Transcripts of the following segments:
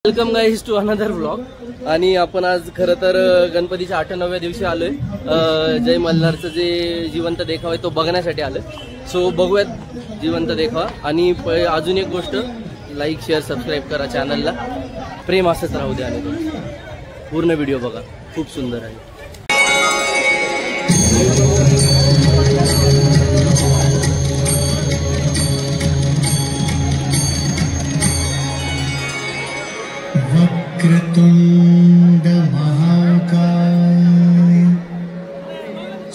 Welcome guys to another vlog. आणि आपण आज खरं तर गणपतीच्या 8-9व्या दिवशी आलोय। जय मल्हारचं जे जिवंत देखावा आहे तो बघण्यासाठी आलोय। सो बघूयात जिवंत देखावा। आणि अजून एक गोष्ट, लाईक शेअर सबस्क्राईब करा चॅनलला, प्रेम असंच राहू द्या आणि पूर्ण व्हिडिओ बघा, खूप सुंदर आहे। वक्रतुंड महाकाय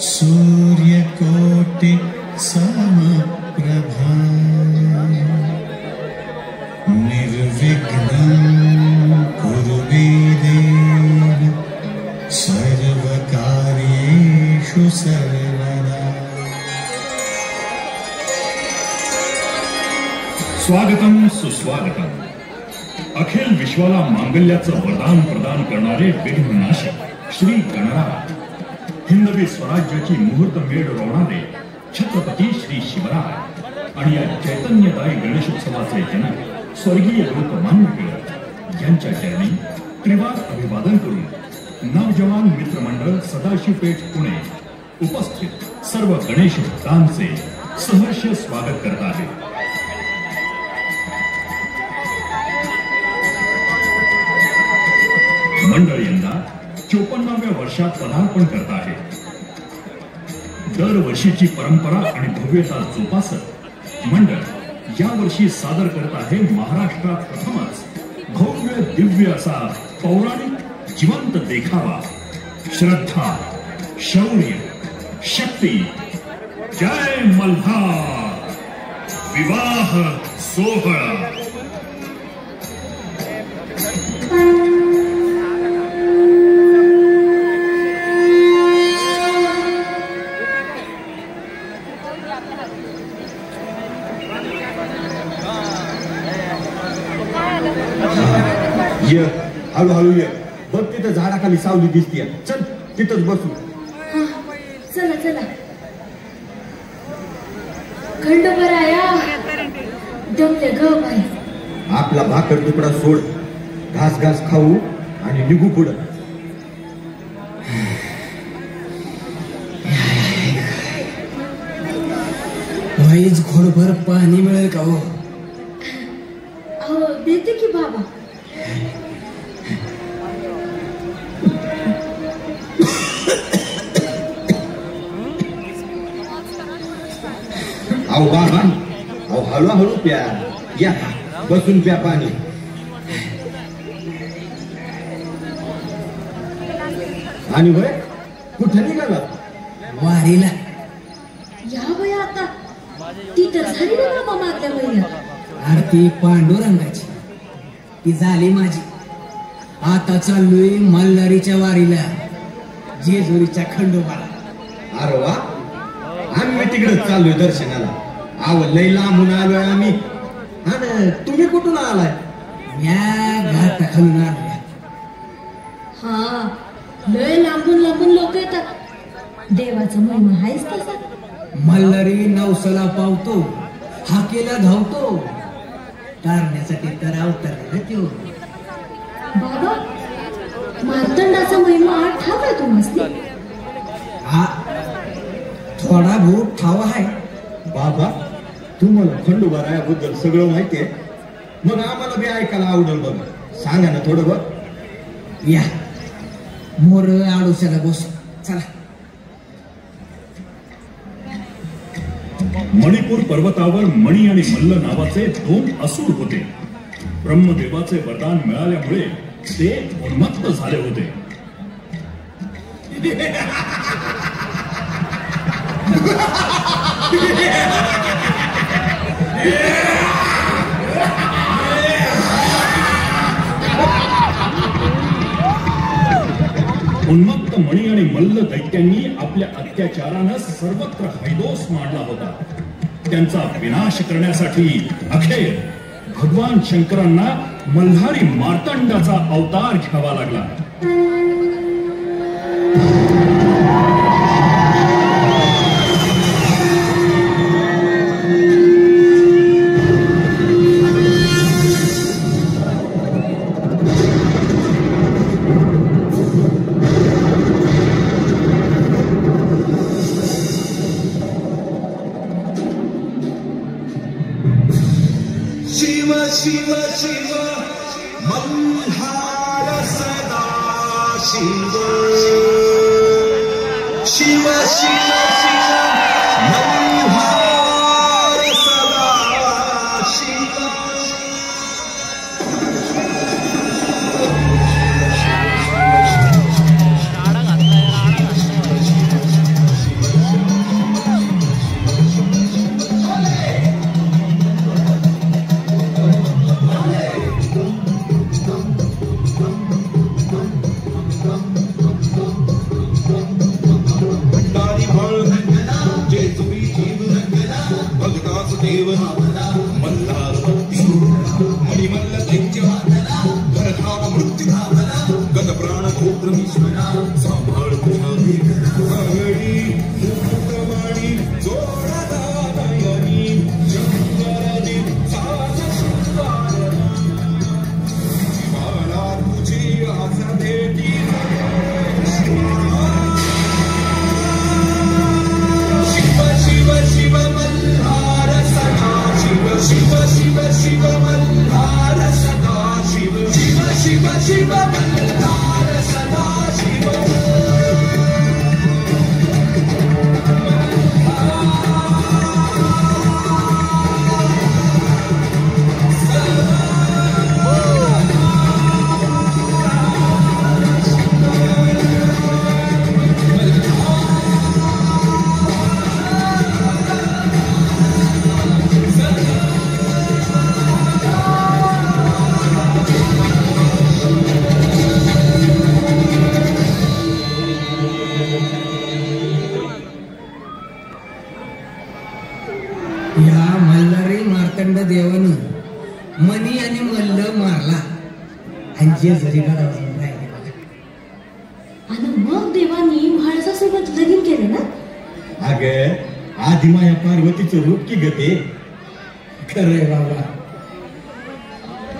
सूर्यकोटि समप्रभा निर्विघ्नं कुरु मे देव सर्वकार्येषु सर्वदा। स्वागतम सुस्वागतम। अखिल विश्वाला मांगल्याचं वरदान प्रदान करणारे विघ्ननाशक श्री गणराज, हिंदवी स्वराज्याची मुहूर्तमेढ रोवणारे छत्रपती श्री शिवराय आणि या चैतन्यदायी गणेशोत्सवाचे जनक स्वर्गीय लोकमान्य टिळक यांच्या चरणी त्रिवार अभिवादन करून नवजवान मित्रमंडळ सदाशिवपेठ पुणे उपस्थित सर्व गणेश भक्तांचे सहर्ष स्वागत करत आहे। मंडळ यंदा 54व्या वर्षात पदार्पण करत आहे। दरवर्षीची परंपरा आणि भव्यता जोपासत मंडळ यावर्षी सादर करत आहे महाराष्ट्रात प्रथमच भव्य दिव्य असा पौराणिक जिवंत देखावा, श्रद्धा, शौर्य, शक्ती, जय मल्हार विवाह सोहळा। ये हळूहळू ये, बघ तिथं झाडाखाली सावली दिसतीये, चल तिथंच बसू। चला चला, खंडोबराया दमले ग बाई। आपला भाकर तुकडा सोड, घास घास खाऊ आणि निघू पुढं। वाईच घोडभर पाणी मिळेल का हो? अहो देते की बाबा। अहो बाबा, अहो हळूहळू प्या, या बसून प्या पाणी। आणि होय कुठे निघाला? वारीला। या बाई आता ती तर झाली ना बाबा मागल्या महिन्यात। आरती पांडुरंगाची ती झाली माझी। आता चाललोय मल्हारीच्या वारीला, जेजुरीच्या खंडोबाला। अरे वा, आम्ही तिकडे चाललोय दर्शनाला। आव लय लांबून आलोय आम्ही। आणि तुम्ही कुठून आलाय? या घाटाखालून आलोय। हा, लय लांबून लांबून लोक येतात। देवाचा महिमा आहेच तसा। मल्हारी नवसाला पावतो, हाकेला धावतो, तारण्यासाठी तर अवतरला त्यो। बाबा, मार्तंडाचा महिमा ठाव आहे तुम्हाला? हा, थोडा बहुत ठाव आहे। बाबा, तुम्हाला खंडोबारायाबद्दल सगळं माहितीये? मग आम्हाला बी ऐकायला आवडेल बघ, सांगा ना थोडं बघ। या मोर आडोशाला बसू, चला। मणिपूर पर्वतावर मणी आणि मल्ल नावाचे 2 असुर होते। ब्रह्मदेवाचे वरदान मिळाल्यामुळे ते उन्मत्त झाले होते। उन्मत्त मणी आणि मल्ल दैत्यांनी आपल्या अत्याचारानं सर्वत्र हैदोस मांडला होता। त्यांचा विनाश करण्यासाठी अखेर भगवान शंकरांना मल्हारी मार्तंडाचा अवतार घ्यावा लागला। शिव शिव मल्हार सदा शिव शिव शिव शिव मल्हार सदा शिव देव मल्हार मणिमल्ल दैत्य भरधाव मृत्यू गत प्राण गोत्र सांभाळ तुझी मुखवाणी जोडदानयनी शंकरनी साज शिवाला तुझी आशा भेटी शिव शिव शिव मल्हार शिव शिव शिव मल्हार सदा शिव शिव शिव शिव मल्हार सदा शिव या मल्हारी मार्तंड देवानं मनी आणि मल्ल मारला आणि जे जरी राहिले बघा. आणि मग देवानी म्हाळसासोबत लगीन केलं ना. अग आधी माया पार्वतीचं रूप की गते. खरंय बाबा.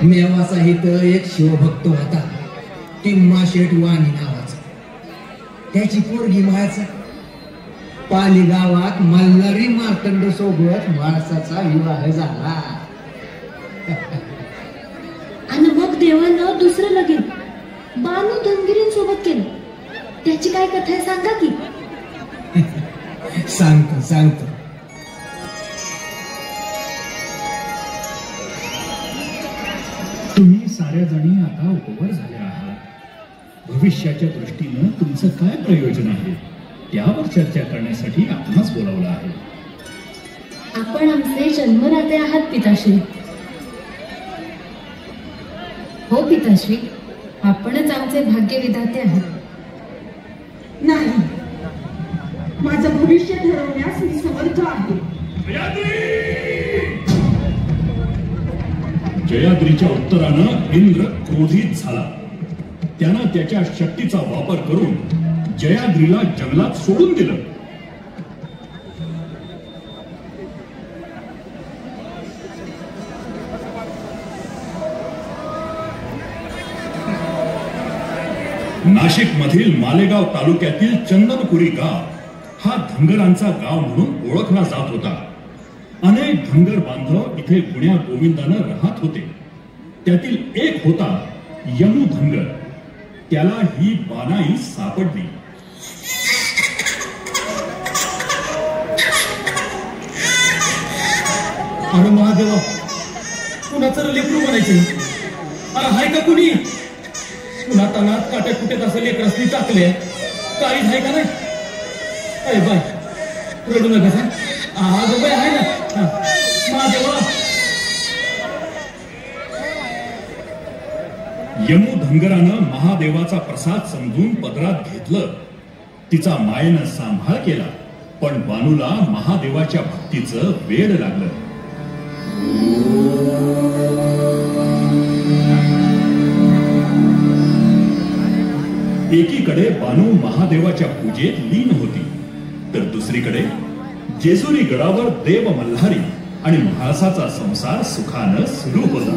मेवाचा इथं एक शिवभक्त होता टिम्मा शेठ वाणी नावाचा. त्याची पोरगी मायाचा. पाली गावात मल्हारी मार्तंड सोबत माणसाचा विवाह झाला. आणि मग देवानं दुसरं लगीन बानू धनगिरींसोबत केलं. त्याची काय कथा आहे सांगा की. सांगतो सांगतो. तुम्ही साऱ्या जणी आता उपवर झाल्या आहात. भविष्याच्या दृष्टीनं तुमचं काय प्रयोजन आहे त्यावर चर्चा करण्यासाठी आपणच बोलावलं आहे. आपण आमचे जन्मदाते आहात पिताश्री. हो पिताश्री, आपणच आमचे भाग्यविधाते आहात. नाही, माझं भविष्य ठरवण्यास मी समर्थ आहे. जयाद्रीच्या उत्तरानं इंद्र क्रोधित झाला. त्यानं त्याच्या शक्तीचा वापर करून जयाद्रीला जंगलात सोडून दिलं. नाशिक मधील मालेगाव तालुक्यातील चंदनपुरी गाव हा धनगरांचा गाव म्हणून ओळखला जात होता. अनेक धनगर बांधव इथे गुण्या गोविंदानं राहत होते. त्यातील एक होता यमू धनगर. त्याला ही बानाई सापडली. अरे महादेवा, कुणाचं लेकरू म्हणायचं. अरे हाय का कुणी? पुन्हा तनात काट्या कुठेत असं लेकरसनी टाकले. काळीच आहे का नाही? अरे बाय, रडू नका सांग. अगं बाय आहे ना. महादेवा. यमू धनगरानं महादेवाचा प्रसाद समजून पदरात घेतलं. तिचा मायेनं सांभाळ केला. पण बानूला महादेवाच्या भक्तीचं वेड लागलं. एकीकडे बानू महादेवाच्या पूजेत लीन होती, तर दुसरीकडे जेजुरी गडावर देव मल्हारी आणि म्हाळसाचा संसार सुखानं सुरू होता.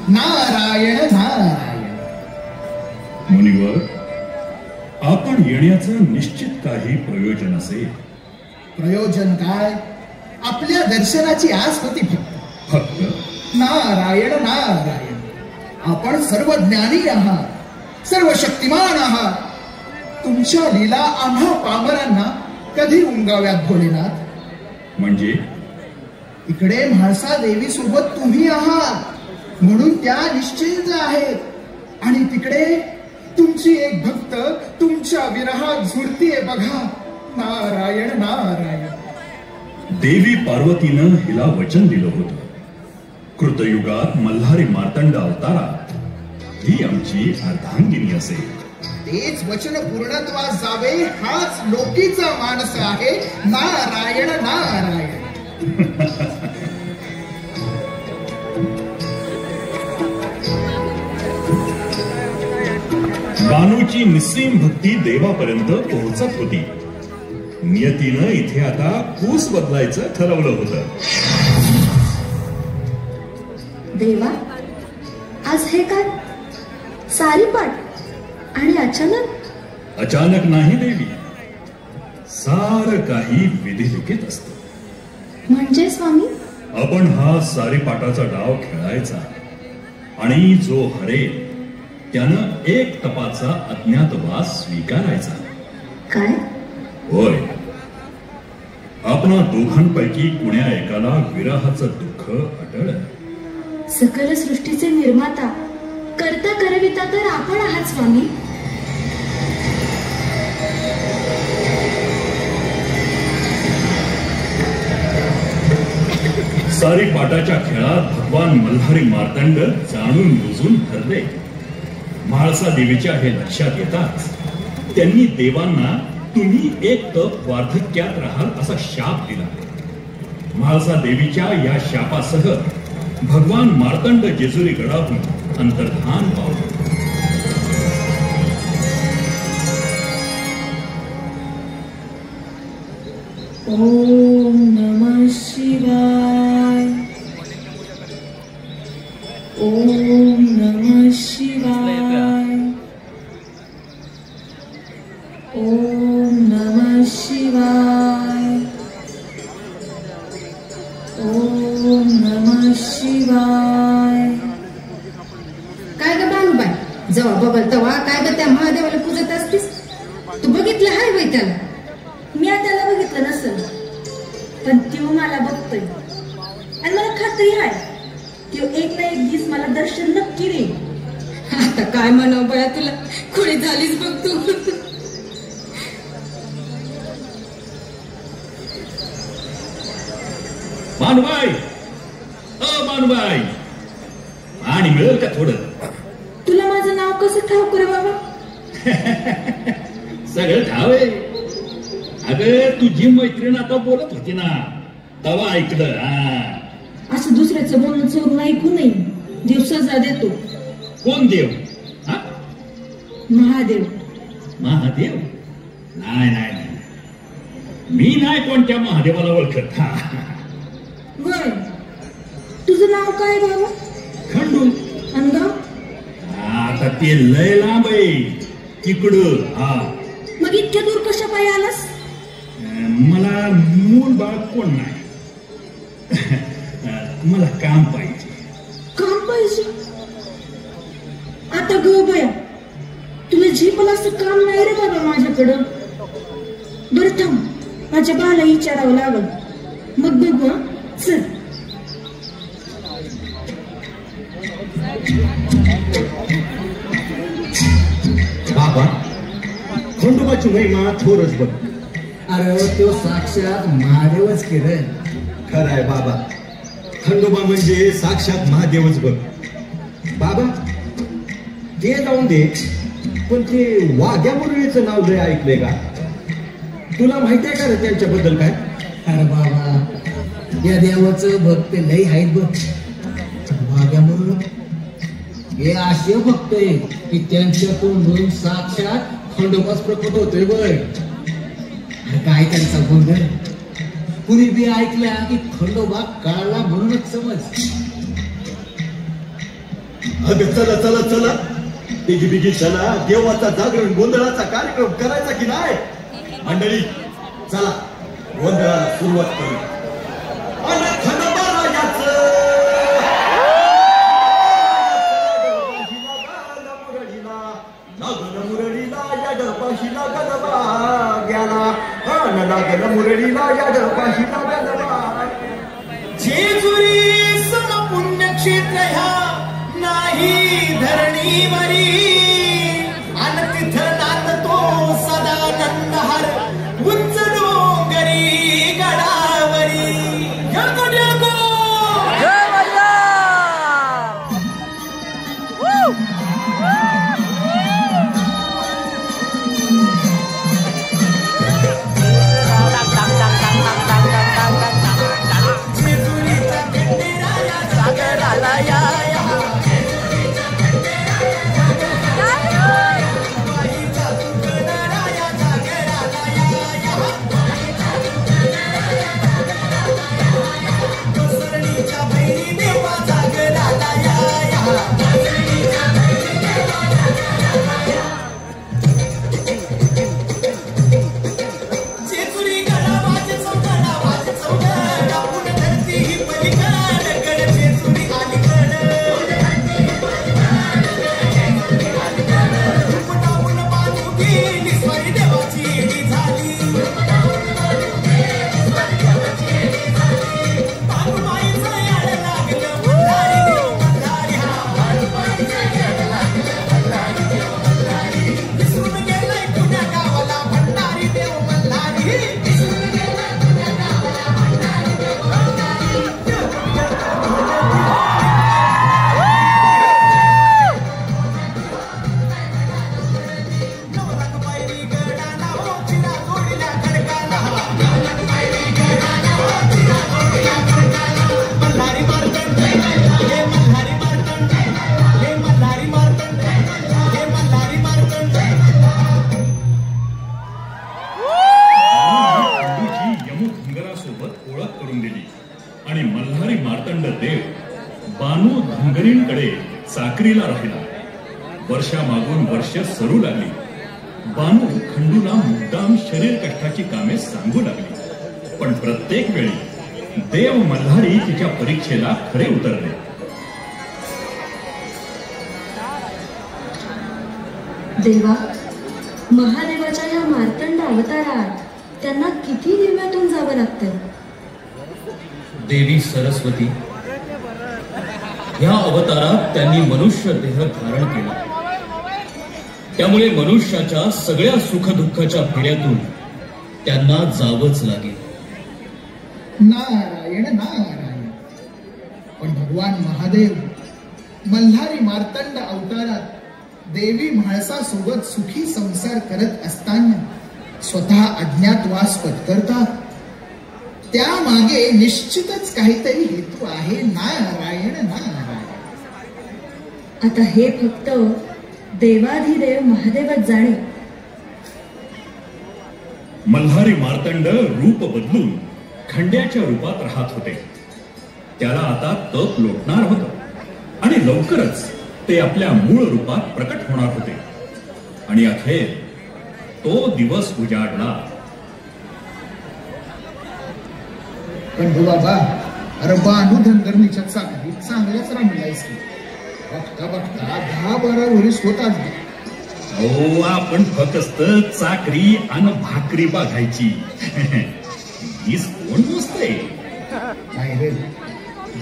नारायण नारायण. मुनिवर, आपण येण्याचं निश्चित काही प्रयोजन असेल प्रयोजन काय? आपल्या दर्शनाची आस होती फक्त. नारायण नारायण. आपण सर्व ज्ञानी आहात, सर्व शक्तिमान आहात. तुमच्या लीला आम्हा पामरांना कधी उमगाव्यात भोलेनाथ? म्हणजे इकडे म्हाळसा देवी सोबत तुम्ही आहात म्हणून त्या निश्चिंत आहेत, आणि तिकडे तुमची एक भक्त तुमच्या विरहात झुरतीये बघा. नारायण नारायण. देवी पार्वतीनं हिला वचन दिलं होतं, कृतयुगात मल्हारी मार्तंड अवतारात ही आमची अर्धांगिनी असेल. तेच वचन पूर्णत्वास जावे हाच लोकीचा मानस आहे. नारायण नारायण. बानूची निस्सीम भक्ती देवापर्यंत पोहोचत होती. नियतीनं इथे आता कूस बदलायचं ठरवलं होतं. देवा, आज हे काय सारी पाठ आणि अचानक? अचानक नाही देवी, सारं काही विधिलिखित असतं. म्हणजे स्वामी? आपण हा सारी पाटाचा डाव खेळायचा आणि जो हरेल त्यानं एक तपाचा अज्ञातवास स्वीकारायचा. काय? होय, आपणा दोघांपैकी कुण्या एकाला विरहाचं दुःख अटळ. सकल सृष्टीचे निर्माता करता करविता तर आपण आहात स्वामी. सारी पाटाच्या खेळात भगवान मल्हारी मार्तंड जाणून बुजून हरले. म्हाळसा देवीच्या हे लक्षात येताच त्यांनी देवांना तुम्ही एक तप वार्धक्यात राहाल असा शाप दिला. म्हाळसा देवीच्या या शापासह भगवान मार्तंड जेजुरी गडाहून अंतर्धान पावले. ओम नमः शिवाय. ओम नमः शिवाय. ओम नमः शिवाय. ओम नमः शिवाय. काय ग बानुबाई, जेव्हा बघल तेव्हा काय ग त्या महादेवाला पूजत असतीस? तू बघितलं हाय बाई त्याला? मी त्याला बघितलं नसेल, पण तो मला बघतोय आणि मला खात्री आहे तो एक ना एक दिवस मला दर्शन नक्की देईल. आता काय म्हणावं बया तुला, खोडी झालीच बघ तू. मानुबाई, मानुबाई, आणि मिळेल का थोडं? तुला माझं नाव कसं ठाऊक रे बाबा? सगळं ठाव आहे. अगं तुझी मैत्रीण आता बोलत होती ना, तवा ऐकलं. असं दुसऱ्याचं बोलणं चोरून ऐकू नये. देव सजा देतो. कोण देव? महादेव. महादेव? नाही नाही नाही, मी नाही कोणत्या महादेवाला ओळखत. होय, तुझं नाव काय बाबा? खंडू. अंगाव? आता ते लय लांब आहे तिकडं. मग इतक्या दूर कशा पायी आलास? मला मूल बाळ कोण नाही. मला काम पाहिजे. काम पाहिजे? आता ग बया, तुला झेपल असं काम नाही रे बाबा माझ्याकडं. बरं थांब, माझ्या बाला विचारावं लागल, मग बघू. चल. बाबा, खंडोबाची महिमा थोरच बघ. अरे तो साक्षात महादेवच केलं. खरंय बाबा, खंडोबा म्हणजे साक्षात महादेवच बघ. बाबा ते जाऊन दे, पण ते वाघ्या मुरळीचं नाव लय ऐकलंय का? तुला माहिती आहे का रे त्यांच्याबद्दल काय? अरे बाबा, या देवाचं भक्त लई आहेत बघ. वाघ्या मुरळ हे असे भक्त आहे की त्यांच्या तोंडून साक्षात खंडोबाच प्रकट होतोय बघ. काय त्यांचा गोंधळ, कुणी बी ऐकला की खंडोबा काळला म्हणूनच समज. अगं चला चला चला, बिगी बिगी चला, देवाचा जागरण गोंधळाचा कार्यक्रम करायचा की नाही? मंडळी चला, गोंधळाला सुरुवात केली. आणि खंडोबारायाचं लागलं मुरळीला या डपाशीला गणबा गेला. लागलं मुरळीला या डपाशीला गणबा. जेजुरी सम पुण्यक्षेत्र ह्या नाही धरणीवरी अन तिथं नांदतो सदानंद हर उंच डोंगरी गडावरी. जगो जगो जय मल्हार. जेजुरीचा खंडेराया सागराला या या. बाईचा तुकडराया जागराला या. घसरणीच्या बहिणी देवा जागराला या. जेजुरी गडा वाजे चौगडा पुन धरती ही पलीकड गड. जेजुरी अलीकड रुपटावून बाजू गेली स्वारी देवाची येडी झाली. बाळूमाईचं याड लागलं मल्हारी देव मल्हारी. विसरून गेलाय पुण्या गावाला भंडारी देव मल्हारी. नवरंगबाई गडाला हो चिरा जोडीला खडकाला. मल्हारी मार्तंड हे मल्हारी मार्तंड हे मल्हारी मार्तंड हे मल्हारी मार्तंड. खंडूची यमधुंगरासोबत ओळख करून दिली आणि मल्हारी मार्तंड देव बानू धुंगरींकडे चाकरीला राहिला. वर्षामागून वर्ष सरू लागली. बानू खंडूला मुद्दाम शरीर कष्टाची कामे सांगू लागली. पण प्रत्येक वेळी देव मल्हारी तिच्या परीक्षेला खरे उतरले. देवा, महादेवाच्या या मार्तंड अवतारात त्यांना किती दिव्यातून जावं लागतं. देवी सरस्वती या अवतारात त्यांनी मनुष्य देह धारण केला. त्यामुळे मनुष्याच्या सगळ्या सुखदुःखाच्या फेऱ्यातून त्यांना जावंच लागेल. नारायण नारायण. पण भगवान महादेव मल्हारी मार्तंड अवतारात देवी म्हाळसासोबत सुखी संसार करत असताना स्वतः अज्ञातवास पत्करतात. त्यामागे निश्चितच काहीतरी हेतू आहे. नारायण नारायण. आता हे फक्त देवाधिदेव महादेवच जाणे. मल्हारी मार्तंड रूप बदलून खंड्याच्या रूपात राहत होते. त्याला आता तप लोटणार होतं आणि लवकरच ते आपल्या मूळ रूपात प्रकट होणार होते. आणि अखेर तो दिवस उजाडला. खंडू बाबा, अरे बानू धनगरणीच्या चाकरीत चांगल्याच राहिलायस की. बघता बघता 10-12 वर्ष होतात. अहो, आपण फक्त चाकरी आणि भाकरी बघायची. हीच कोण नसते. काय रे,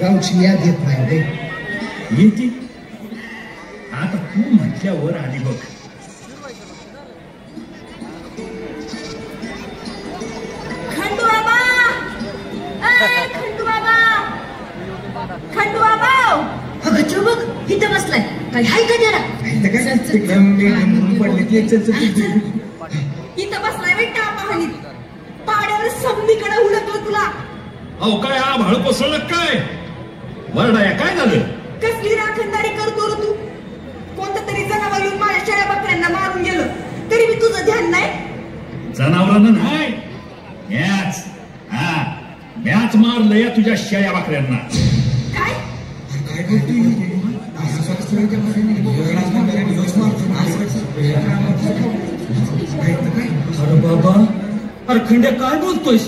गावची याद येत नाही रे. येते आता तू म्हटल्यावर आली बघ. खंडू बाबा, खंडू बाबा, खंडू बाबा. अगं बघ, इथं बसलाय. काय हाय का जरा? इथं बसलाय बेटा पाहणीत. पाड्यावर समनीकडे उडतो तुला. अहो, काय आभाळ कोसळलं काय? वरडाया काय झालं? कसली राखणदारी करतो रे तू? कोणतं तरी जनावर येऊन माझ्या शेळ्या बकऱ्यांना मारून गेलं तरी मी तुझं ध्यान नाही. जनावरांना नाही, मॅच मारलं या तुझ्या शेळ्या बकऱ्यांना. काय? अरे बाबा, अरे खंड्या काय बोलतोयस?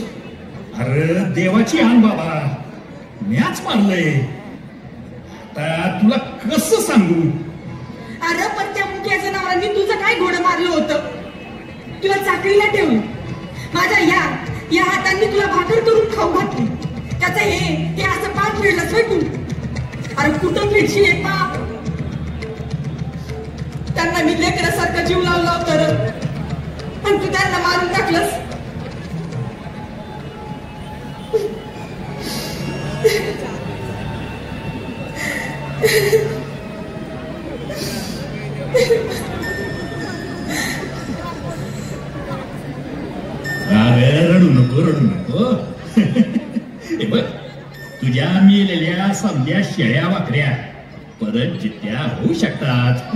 अरे देवाची आण बाबा, म्याच मारलंय. आता तुला कसं सांगू? अरे पण त्या मुक्याच्या नावाने तुझं काय घोडं मारलं होतं? तुला चाकरीला ठेवलं, माझ्या या हातांनी तुला भाकर करून खाऊ घातली. त्याचं हे असं पाप फेडलंच होय तू? अरे कुठं फेडशील हे पाप? त्यांना मी लेकरासारखं जीव लावला होता पण तू त्यांना मारून टाकलंस. रडू नको. बघ, तुझ्या मेलेल्या समध्या शेळ्या वाकड्या परत जित्या होऊ शकतात.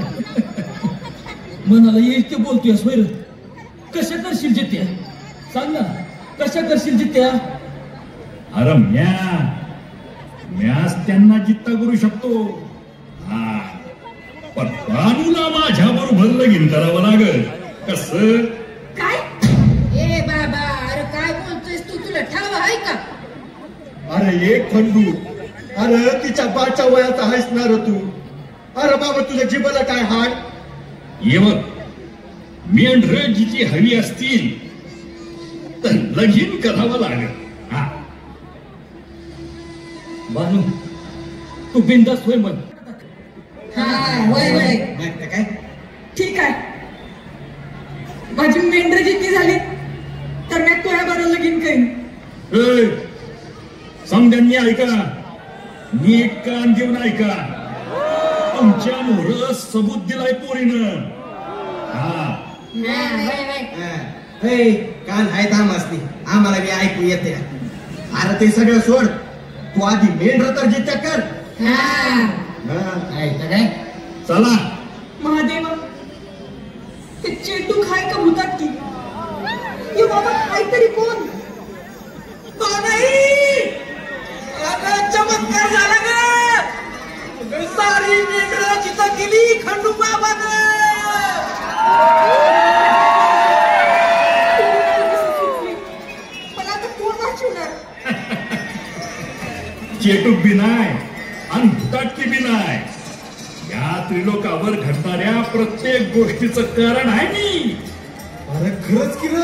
मनाला येईल ते बोलतोयस वैर. कशा करशील जित्या? सांग ना, कशा करशील जित्या? अरे म्याच त्यांना जित्ता करू शकतो. हा, पण बानूला माझ्या बरोबर लगीन करावं लागल. कसं काय? ए बाबा, अरे काय बोलतोयस तू? तुला ठाव आहे का? अरे एक खंडू, अरे तिच्या बाच्या वयाचा आहेस ना रे तू. अरे बाबा, तुझ्या जिभेला काय हाड? ये बघ, मेंढर जिची हवी असतील तर लगीन करावं लागेल. हा, बानू, तू बिंदास होय म्हण. काय ठीक आहे, माझी मेंढर जितकी झाली तर मी तुझ्या बरोबर लगीन करीन. समध्यांनी ऐका, नीट कान देऊन ऐका. तुमच्या मोर सबूत दिलाय पोरीनं. हा, कान हाय थांब असते, आम्हाला बी ऐकू येते. अरे ते सगळं सोड, तू आधी मेंढर तर जित्या कर. काय चला. महादेव, ते चेटू खाय का भूतात की? ये बाबा, काहीतरी कोण? चमत्कार झाला ग. सारी मेंढर जिथं गेली खंडू बाबानं. मला आता कोण वाचवणार? चेटूक बी नाही आणि भुताटकी बी नाही. या त्रिलोकावर घडणाऱ्या प्रत्येक गोष्टीचं कारण आहे मी. अरे खरंच की र,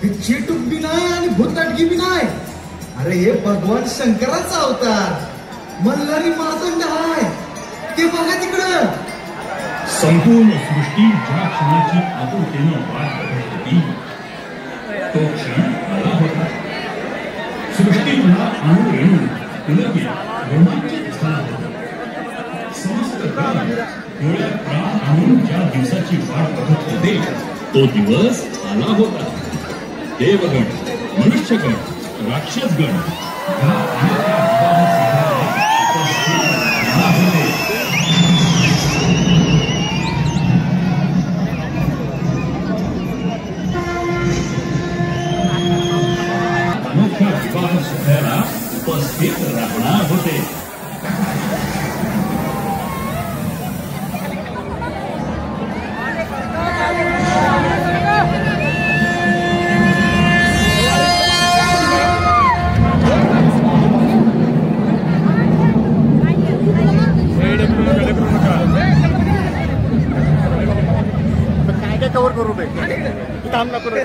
हे चेटूक बी नाही आणि भूताटकी बी नाही. अरे हे भगवान शंकराचा अवतार, मल्हारी मार्तंड आहे. ते बघा तिकडं. संपूर्ण सृष्टी ज्या क्षणाची आतुरतेनं वाट बघत होती तो क्षण आला होता. सृष्टीला आणून येऊन पुलकित रोमांचित झाला होता. समस्त काळ डोळ्यात प्राण आणून ज्या दिवसाची वाट बघत होते तो दिवस आला होता. देवगण, मनुष्यगण, राक्षसगण या अनोख्या विवाह सोहळ्याला उपस्थित राहणार होते. कवर करू दे, काम नको करू.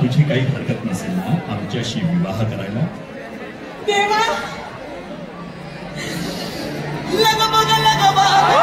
तुझी काही हरकत नसेल ना आमच्याशी विवाह करायला? देवा लग बघा लग बघा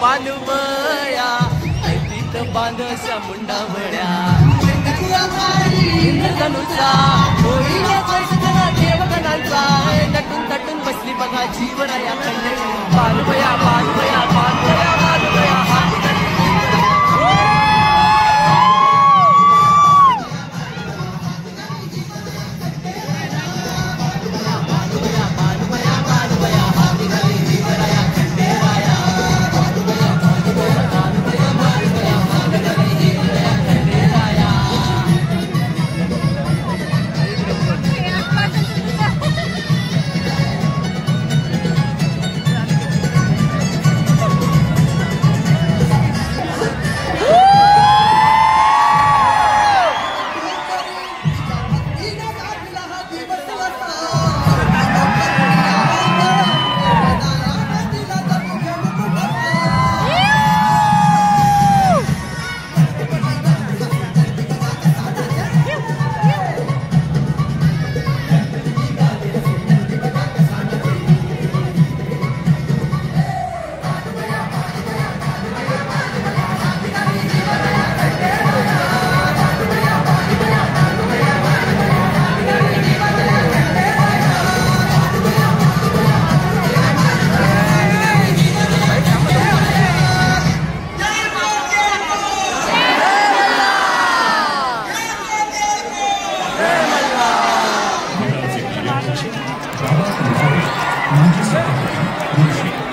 बांधवया ऐतीत बांधशा मुंडावळ्या इंद्रधनुचा होईना देवगणांचा नटून तटून बसली बघा जीवनया खंडणी बांधवया बांधवया बांधवया बांधवया बाबा माझे माझी सत्ता